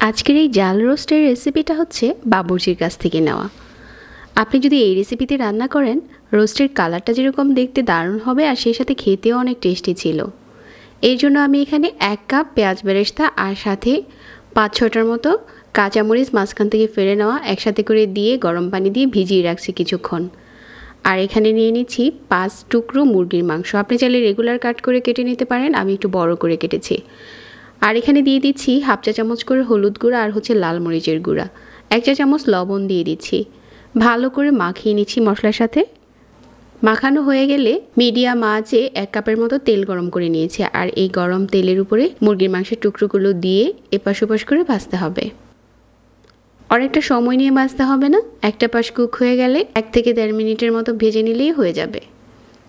আজকের এই জাল রোস্টের রেসিপিটা হচ্ছে বাবুর্চির কাছ থেকে নেওয়া। আপনি যদি এই রেসিপিতে রান্না করেন, রোস্টের কালারটা যেরকম দেখতে দারুণ হবে আর সেই সাথে খেতেও অনেক টেস্টি ছিল। এর জন্য আমি এখানে 1 কাপ পেঁয়াজ বেরেস্তা আর সাথে 5-6টার মতো কাঁচামরিচ মাঝখান থেকে ফেলে নেওয়া একসাথে করে দিয়ে গরম পানি দিয়ে ভিজিয়ে রাখছি কিছুক্ষণ। আর এখানে নিয়ে নিচ্ছি 5 টুকরো মুরগির মাংস। আপনি চাইলে রেগুলার কাট করে কেটে নিতে পারেন, আমি একটু বড় করে কেটেছি। আর এখানে দিয়ে দিচ্ছি 1/2 চা চামচ করে হলুদ গুঁড়া আর হচ্ছে লাল মরিচের গুঁড়া, 1 চা চামচ লবণ দিয়ে দিচ্ছি। ভালো করে মাখিয়ে নিচ্ছি মশলার সাথে। মাখানো হয়ে গেলে মিডিয়াম আঁচে 1 কাপের মতো তেল গরম করে নিয়েছি আর এই গরম তেলের উপরে মুরগির মাংসের টুকরোগুলো দিয়ে এপাশ ওপাশ করে ভাজতে হবে। অনেকটা সময় নিয়ে ভাজতে হবে না, একটা পাশ কুক হয়ে গেলে 1 থেকে 1.5 মিনিটের মতো ভেজে নিলেই হয়ে যাবে।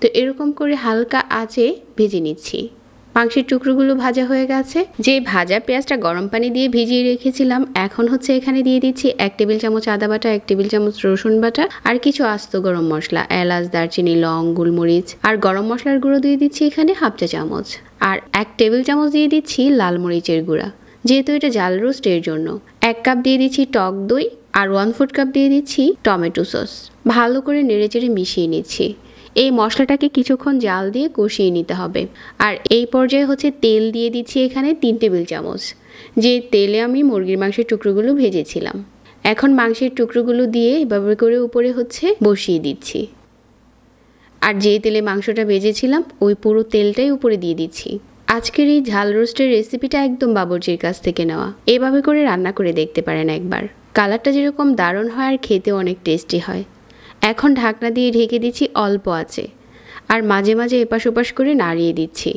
তো এরকম করে হালকা আঁচে ভেজে নিচ্ছি। মাংসের টুকরোগুলো ভাজা হয়ে গেছে। যে ভাজা পেঁয়াজটা গরম পানি দিয়ে ভিজিয়ে রেখেছিলাম, এখন হচ্ছে এখানে দিয়ে দিচ্ছি 1 টেবিল চামচ আদা বাটা, 1 টেবিল চামচ রসুন বাটা আর কিছু আস্ত গরম মশলা, এলাচ, দারচিনি, লং, গোলমরিচ আর গরম মশলার গুঁড়ো দিয়ে দিচ্ছি এখানে 1/2 চা চামচ আর 1 টেবিল চামচ দিয়ে দিচ্ছি লাল মরিচের গুঁড়া। যেহেতু এটা জাল রোস্টের জন্য 1 কাপ দিয়ে দিচ্ছি টক দই আর 1/4 কাপ দিয়ে দিচ্ছি টমেটো সস। ভালো করে নেড়েচেড়ে মিশিয়ে নিচ্ছি। এই মশলাটাকে কিছুক্ষণ জাল দিয়ে কষিয়ে নিতে হবে। আর এই পর্যায়ে হচ্ছে তেল দিয়ে দিচ্ছি এখানে 3 টেবিল চামচ, যে তেলে আমি মুরগির মাংসের টুকরোগুলো ভেজেছিলাম। এখন মাংসের টুকরোগুলো দিয়ে এভাবে করে উপরে হচ্ছে বসিয়ে দিচ্ছি। আর যে তেলে মাংসটা ভেজেছিলাম ওই পুরো তেলটাই উপরে দিয়ে দিচ্ছি। আজকের এই ঝাল রোস্টের রেসিপিটা একদম বাবুর্চির কাছ থেকে নেওয়া। এভাবে করে রান্না করে দেখতে পারেন একবার। কালারটা যেরকম দারুণ হয় আর খেতে অনেক টেস্টি হয়। এখন ঢাকনা দিয়ে ঢেকে দিচ্ছি অল্প আঁচে আর মাঝে মাঝে এপাশ ওপাশ করে নাড়িয়ে দিচ্ছি।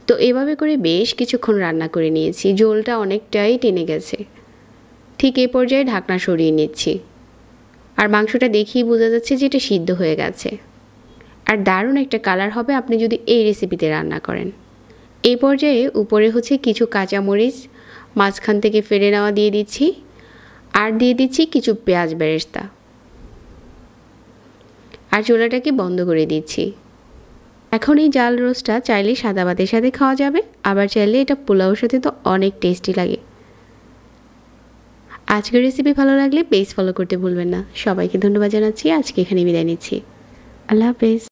তো এভাবে করে বেশ কিছুক্ষণ রান্না করে নিয়েছি। ঝোলটা অনেকটাই টেনে গেছে। ঠিক এই পর্যায়ে ঢাকনা সরিয়ে নিচ্ছি। আর মাংসটা দেখেই বোঝা যাচ্ছে যে এটা সিদ্ধ হয়ে গেছে। আর দারুণ একটা কালার হবে আপনি যদি এই রেসিপিতে রান্না করেন। এই পর্যায়ে উপরে হচ্ছে কিছু কাঁচামরিচ মাঝখান থেকে ফেলে নেওয়া দিয়ে দিচ্ছি আর দিয়ে দিচ্ছি কিছু পেঁয়াজ বেরেস্তা আর চুলাটাকে বন্ধ করে দিচ্ছি। এখন এই জাল রোস্টটা চাইলে সাদা ভাতের সাথে খাওয়া যাবে, আবার চাইলে এটা পোলাওর সাথে তো অনেক টেস্টি লাগে। আজকের রেসিপি ভালো লাগলে পেজ ফলো করতে ভুলবেন না। সবাইকে ধন্যবাদ জানাচ্ছি। আজকে এখানে বিদায় নিচ্ছি। আল্লাহ হাফেজ।